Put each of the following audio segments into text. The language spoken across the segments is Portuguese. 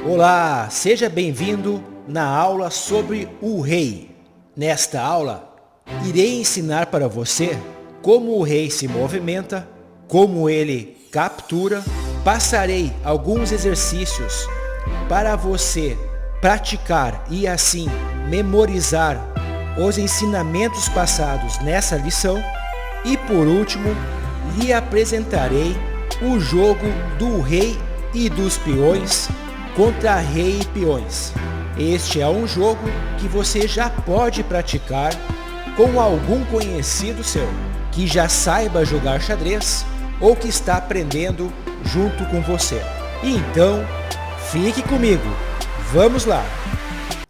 Olá, seja bem-vindo na aula sobre o rei. Nesta aula, irei ensinar para você como o rei se movimenta, como ele captura. Passarei alguns exercícios para você praticar e assim memorizar os ensinamentos passados nessa lição. E por último, lhe apresentarei o jogo do rei e dos peões contra rei e peões. Este é um jogo que você já pode praticar com algum conhecido seu, que já saiba jogar xadrez ou que está aprendendo junto com você. Então, fique comigo, vamos lá!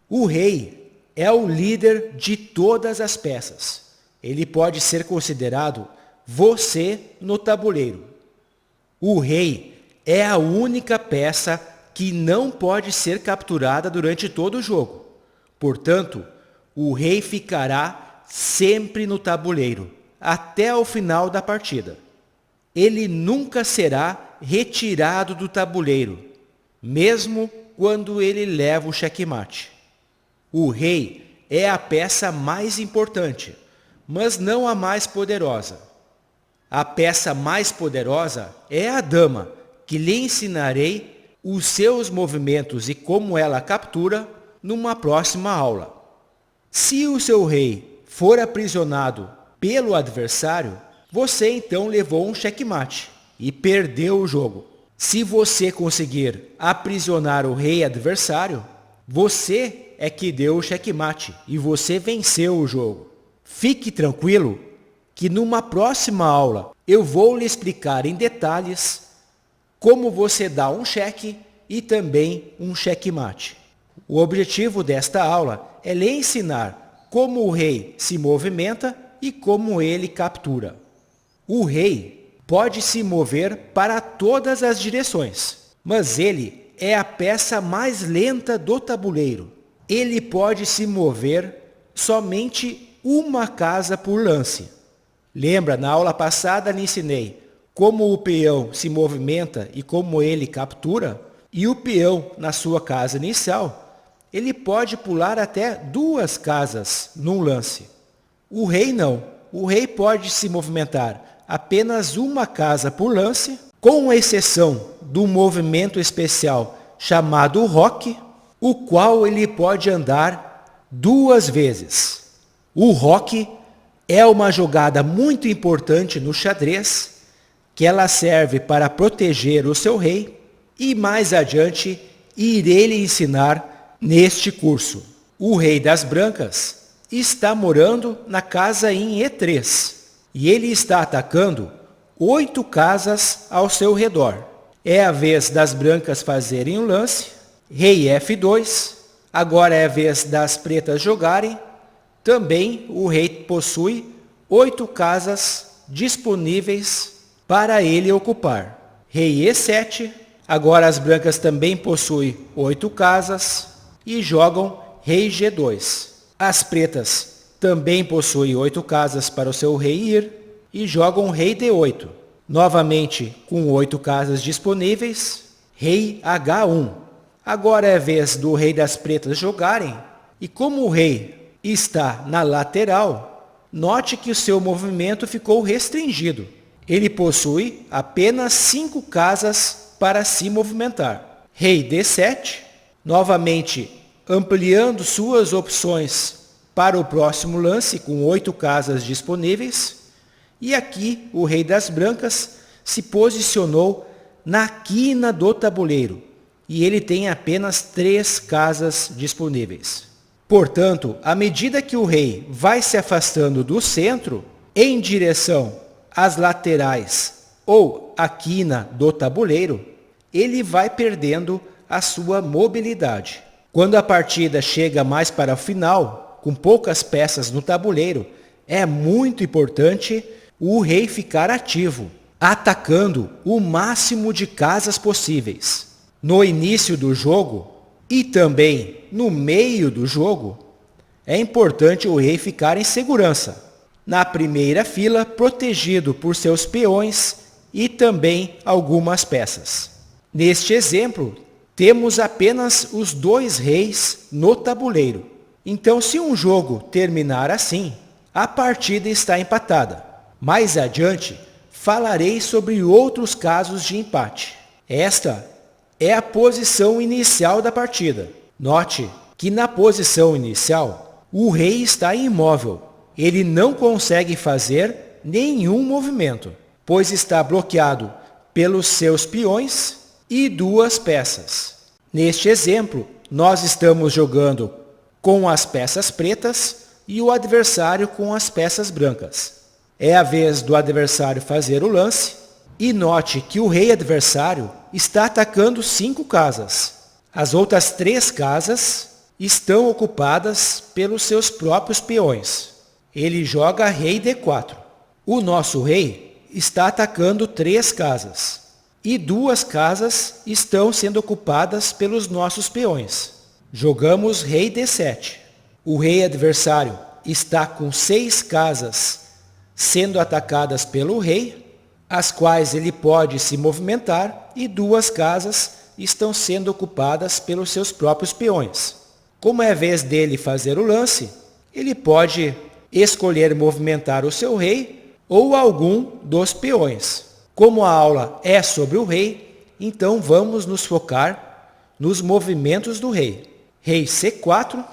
O rei é o líder de todas as peças. Ele pode ser considerado você no tabuleiro. O rei é a única peça que não pode ser capturada durante todo o jogo. Portanto, o rei ficará sempre no tabuleiro, até o final da partida. Ele nunca será retirado do tabuleiro, mesmo quando ele leva o xeque-mate. O rei é a peça mais importante, mas não a mais poderosa. A peça mais poderosa é a dama, que lhe ensinarei os seus movimentos e como ela captura numa próxima aula. Se o seu rei for aprisionado pelo adversário, você então levou um xeque-mate e perdeu o jogo. Se você conseguir aprisionar o rei adversário, você é que deu o xeque-mate e você venceu o jogo. Fique tranquilo que numa próxima aula eu vou lhe explicar em detalhes como você dá um cheque e também um xeque-mate. O objetivo desta aula é lhe ensinar como o rei se movimenta e como ele captura. O rei pode se mover para todas as direções, mas ele é a peça mais lenta do tabuleiro. Ele pode se mover somente uma casa por lance. Lembra, na aula passada lhe ensinei como o peão se movimenta e como ele captura? E o peão, na sua casa inicial, ele pode pular até 2 casas num lance. O rei não. O rei pode se movimentar apenas uma casa por lance, com exceção do movimento especial chamado roque, o qual ele pode andar 2 vezes. O roque é uma jogada muito importante no xadrez, que ela serve para proteger o seu rei, e mais adiante irei lhe ensinar neste curso. O rei das brancas está morando na casa em E3, e ele está atacando 8 casas ao seu redor. É a vez das brancas fazerem um lance, rei F2, agora é a vez das pretas jogarem. Também o rei possui 8 casas disponíveis para ele ocupar. Rei E7, agora as brancas também possuem 8 casas e jogam rei G2. As pretas também possuem 8 casas para o seu rei ir e jogam rei D8. Novamente com 8 casas disponíveis, rei H1. Agora é a vez do rei das pretas jogarem e como o rei está na lateral, note que o seu movimento ficou restringido. Ele possui apenas 5 casas para se movimentar. Rei D7, novamente ampliando suas opções para o próximo lance com 8 casas disponíveis. E aqui o rei das brancas se posicionou na quina do tabuleiro e ele tem apenas 3 casas disponíveis. Portanto, à medida que o rei vai se afastando do centro em direção às laterais ou à quina do tabuleiro, ele vai perdendo a sua mobilidade. Quando a partida chega mais para o final, com poucas peças no tabuleiro, é muito importante o rei ficar ativo, atacando o máximo de casas possíveis. No início do jogo e também no meio do jogo, é importante o rei ficar em segurança, na primeira fila, protegido por seus peões e também algumas peças. Neste exemplo, temos apenas os 2 reis no tabuleiro. Então, se um jogo terminar assim, a partida está empatada. Mais adiante, falarei sobre outros casos de empate. Esta é a posição inicial da partida. Note que na posição inicial, o rei está imóvel. Ele não consegue fazer nenhum movimento, pois está bloqueado pelos seus peões e 2 peças. Neste exemplo, nós estamos jogando com as peças pretas e o adversário com as peças brancas. É a vez do adversário fazer o lance e note que o rei adversário está atacando 5 casas. As outras 3 casas estão ocupadas pelos seus próprios peões. Ele joga rei D4. O nosso rei está atacando 3 casas e 2 casas estão sendo ocupadas pelos nossos peões. Jogamos rei D7. O rei adversário está com 6 casas sendo atacadas pelo rei, as quais ele pode se movimentar, e 2 casas estão sendo ocupadas pelos seus próprios peões. Como é a vez dele fazer o lance, ele pode escolher movimentar o seu rei ou algum dos peões. Como a aula é sobre o rei, então vamos nos focar nos movimentos do rei. Rei C4,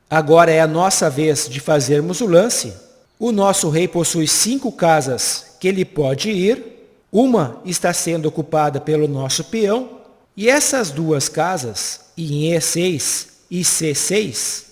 agora é a nossa vez de fazermos o lance. O nosso rei possui 5 casas que ele pode ir. Uma está sendo ocupada pelo nosso peão. E essas 2 casas, em E6 e C6,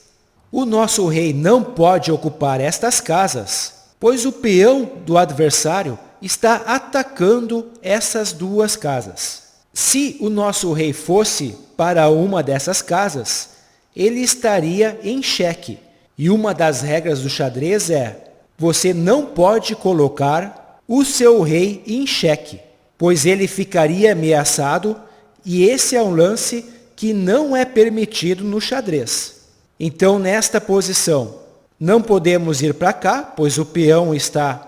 o nosso rei não pode ocupar estas casas, pois o peão do adversário está atacando essas 2 casas. Se o nosso rei fosse para uma dessas casas, ele estaria em xeque. E uma das regras do xadrez é: você não pode colocar o seu rei em xeque, pois ele ficaria ameaçado, e esse é um lance que não é permitido no xadrez. Então, nesta posição, não podemos ir para cá, pois o peão está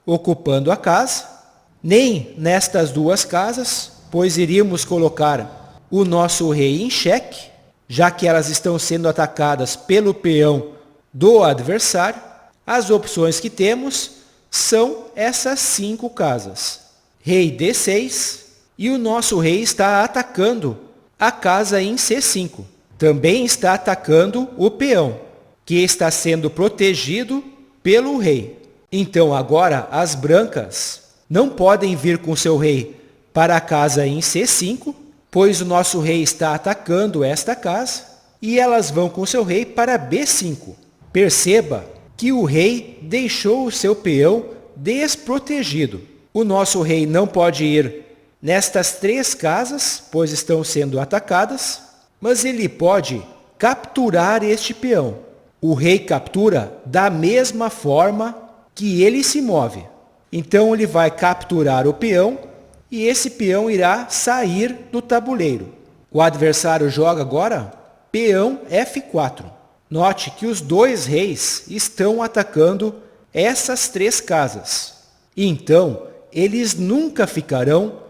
ocupando a casa, nem nestas 2 casas, pois iríamos colocar o nosso rei em xeque, já que elas estão sendo atacadas pelo peão do adversário. As opções que temos são essas 5 casas. Rei D6, e o nosso rei está atacando a casa em C5. Também está atacando o peão, que está sendo protegido pelo rei. Então agora as brancas não podem vir com seu rei para a casa em C5, pois o nosso rei está atacando esta casa, e elas vão com seu rei para B5. Perceba que o rei deixou o seu peão desprotegido. O nosso rei não pode ir nestas 3 casas, pois estão sendo atacadas, mas ele pode capturar este peão. O rei captura da mesma forma que ele se move. Então ele vai capturar o peão e esse peão irá sair do tabuleiro. O adversário joga agora peão F4. Note que os 2 reis estão atacando essas 3 casas. Então, eles nunca ficarão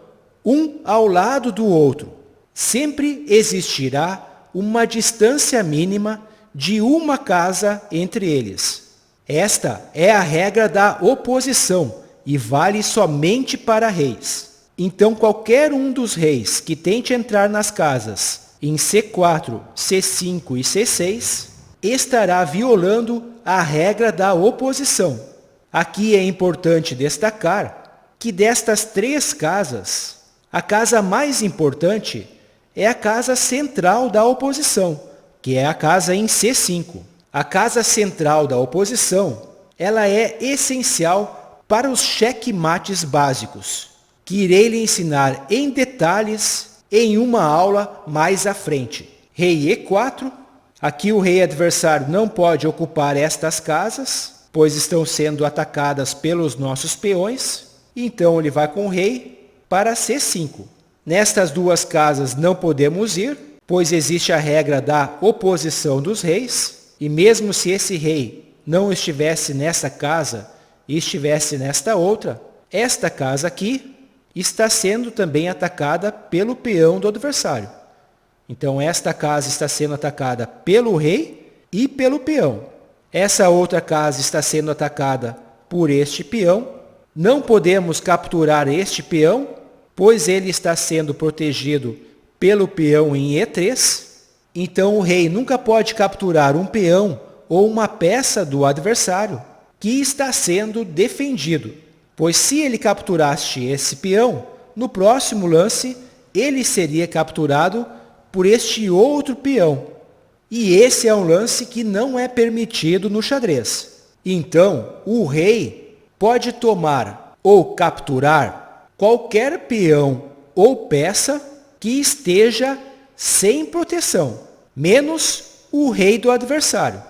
um ao lado do outro. Sempre existirá uma distância mínima de uma casa entre eles. Esta é a regra da oposição e vale somente para reis. Então, qualquer um dos reis que tente entrar nas casas em C4, C5 e C6 estará violando a regra da oposição. Aqui é importante destacar que destas 3 casas, a casa mais importante é a casa central da oposição, que é a casa em C5. A casa central da oposição, ela é essencial para os checkmates básicos, que irei lhe ensinar em detalhes em uma aula mais à frente. Rei E4, aqui o rei adversário não pode ocupar estas casas, pois estão sendo atacadas pelos nossos peões. Então ele vai com o rei para C5. Nestas 2 casas não podemos ir, pois existe a regra da oposição dos reis. E mesmo se esse rei não estivesse nessa casa e estivesse nesta outra, esta casa aqui está sendo também atacada pelo peão do adversário. Então esta casa está sendo atacada pelo rei e pelo peão. Essa outra casa está sendo atacada por este peão. Não podemos capturar este peão, pois ele está sendo protegido pelo peão em E3. Então o rei nunca pode capturar um peão ou uma peça do adversário que está sendo defendido, pois se ele capturasse esse peão, no próximo lance ele seria capturado por este outro peão. E esse é um lance que não é permitido no xadrez. Então, o rei pode tomar ou capturar qualquer peão ou peça que esteja sem proteção, menos o rei do adversário.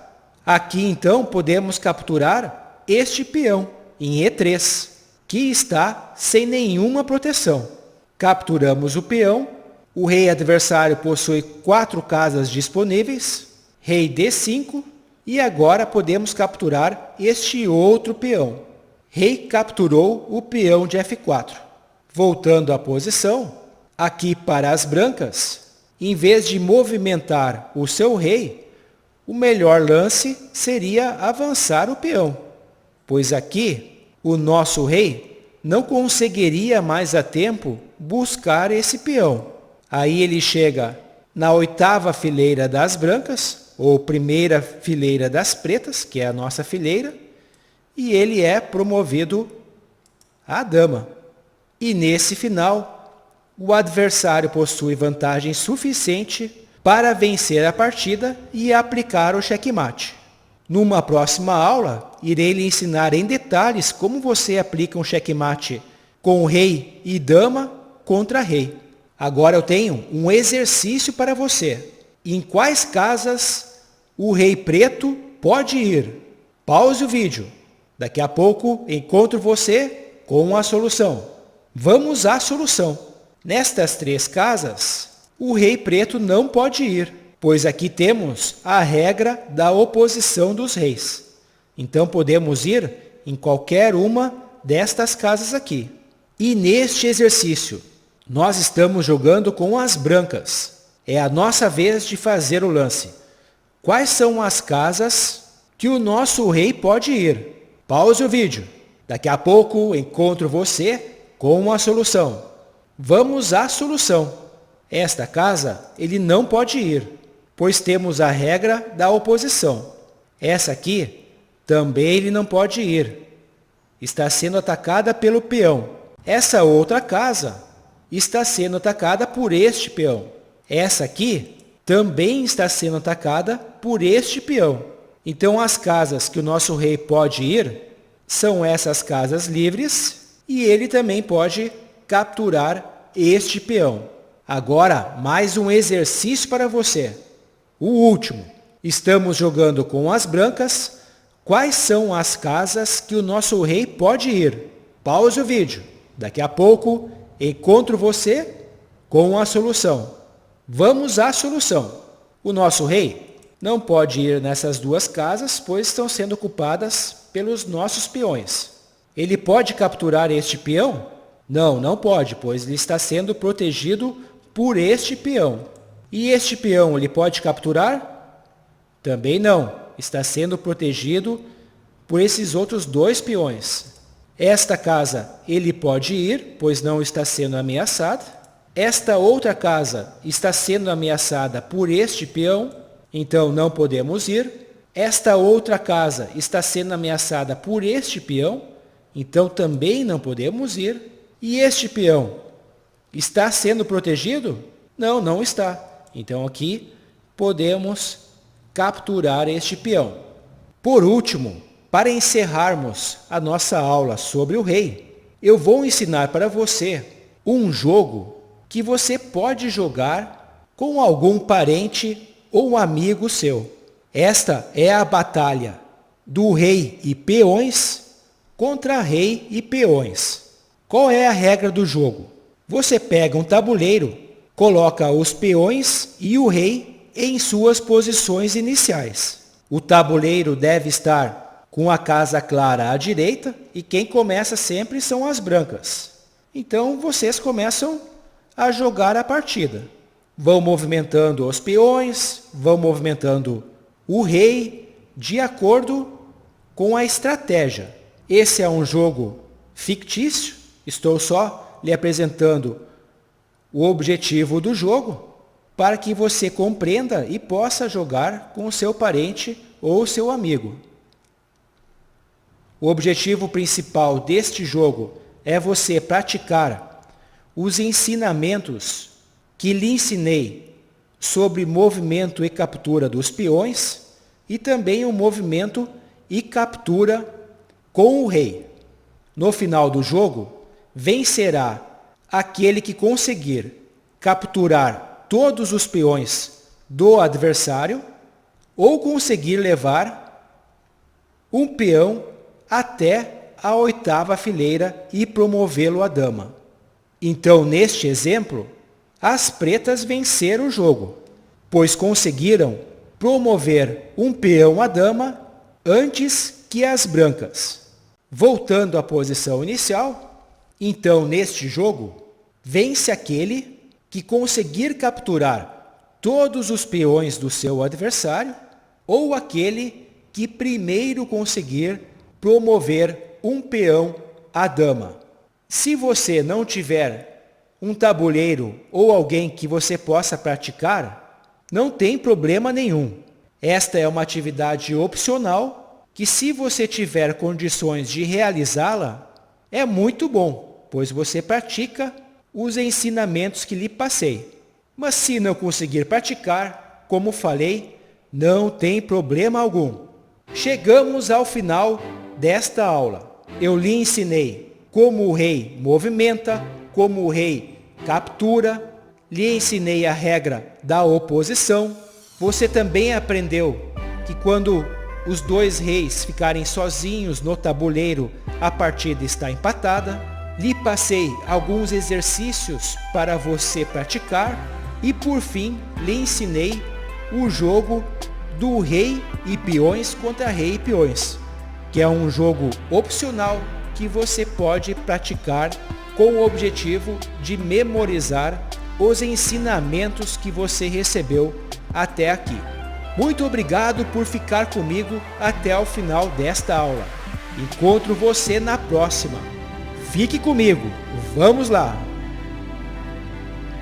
Aqui, então, podemos capturar este peão em E3, que está sem nenhuma proteção. Capturamos o peão. O rei adversário possui 4 casas disponíveis, rei D5, e agora podemos capturar este outro peão. Rei capturou o peão de F4. Voltando à posição, aqui para as brancas, em vez de movimentar o seu rei, o melhor lance seria avançar o peão, pois aqui o nosso rei não conseguiria mais a tempo buscar esse peão. Aí ele chega na 8ª fileira das brancas, ou primeira fileira das pretas, que é a nossa fileira, e ele é promovido a dama. E nesse final, o adversário possui vantagem suficiente para vencer a partida e aplicar o checkmate. Numa próxima aula, irei lhe ensinar em detalhes como você aplica um checkmate com rei e dama contra rei. Agora eu tenho um exercício para você. Em quais casas o rei preto pode ir? Pause o vídeo. Daqui a pouco encontro você com a solução. Vamos à solução. Nestas 3 casas, o rei preto não pode ir, pois aqui temos a regra da oposição dos reis. Então podemos ir em qualquer uma destas casas aqui. E neste exercício, nós estamos jogando com as brancas. É a nossa vez de fazer o lance. Quais são as casas que o nosso rei pode ir? Pause o vídeo. Daqui a pouco encontro você com a solução. Vamos à solução. Esta casa ele não pode ir, pois temos a regra da oposição. Essa aqui também ele não pode ir. Está sendo atacada pelo peão. Essa outra casa está sendo atacada por este peão. Essa aqui também está sendo atacada por este peão. Então as casas que o nosso rei pode ir são essas casas livres e ele também pode capturar este peão. Agora, mais um exercício para você. O último. Estamos jogando com as brancas. Quais são as casas que o nosso rei pode ir? Pause o vídeo. Daqui a pouco encontro você com a solução. Vamos à solução. O nosso rei não pode ir nessas 2 casas, pois estão sendo ocupadas pelos nossos peões. Ele pode capturar este peão? Não, não pode, pois ele está sendo protegido por este peão. E este peão ele pode capturar? Também não, está sendo protegido por esses outros 2 peões. Esta casa ele pode ir, pois não está sendo ameaçada. Esta outra casa está sendo ameaçada por este peão, então não podemos ir. Esta outra casa está sendo ameaçada por este peão, então também não podemos ir. E este peão está sendo protegido? Não, não está. Então aqui podemos capturar este peão. Por último, para encerrarmos a nossa aula sobre o rei, eu vou ensinar para você um jogo que você pode jogar com algum parente ou amigo seu. Esta é a batalha do rei e peões contra rei e peões. Qual é a regra do jogo? Você pega um tabuleiro, coloca os peões e o rei em suas posições iniciais. O tabuleiro deve estar com a casa clara à direita e quem começa sempre são as brancas. Então vocês começam a jogar a partida. vão movimentando os peões, vão movimentando o rei de acordo com a estratégia. Esse é um jogo fictício, estou só lhe apresentando o objetivo do jogo para que você compreenda e possa jogar com o seu parente ou seu amigo. O objetivo principal deste jogo é você praticar os ensinamentos que lhe ensinei sobre movimento e captura dos peões e também o movimento e captura com o rei. No final do jogo, vencerá aquele que conseguir capturar todos os peões do adversário ou conseguir levar um peão até a 8ª fileira e promovê-lo à dama. Então, neste exemplo, as pretas venceram o jogo, pois conseguiram promover um peão à dama antes que as brancas. Voltando à posição inicial, então neste jogo, vence aquele que conseguir capturar todos os peões do seu adversário ou aquele que primeiro conseguir promover um peão à dama. Se você não tiver um tabuleiro ou alguém que você possa praticar, não tem problema nenhum. Esta é uma atividade opcional que, se você tiver condições de realizá-la, é muito bom, pois você pratica os ensinamentos que lhe passei. Mas se não conseguir praticar, como falei, não tem problema algum. Chegamos ao final desta aula. Eu lhe ensinei como o rei movimenta, como o rei captura, lhe ensinei a regra da oposição. Você também aprendeu que quando os dois reis ficarem sozinhos no tabuleiro, a partida está empatada. Lhe passei alguns exercícios para você praticar e, por fim, lhe ensinei o jogo do rei e peões contra rei e peões, que é um jogo opcional que você pode praticar com o objetivo de memorizar os ensinamentos que você recebeu até aqui. Muito obrigado por ficar comigo até o final desta aula. Encontro você na próxima. Fique comigo, vamos lá!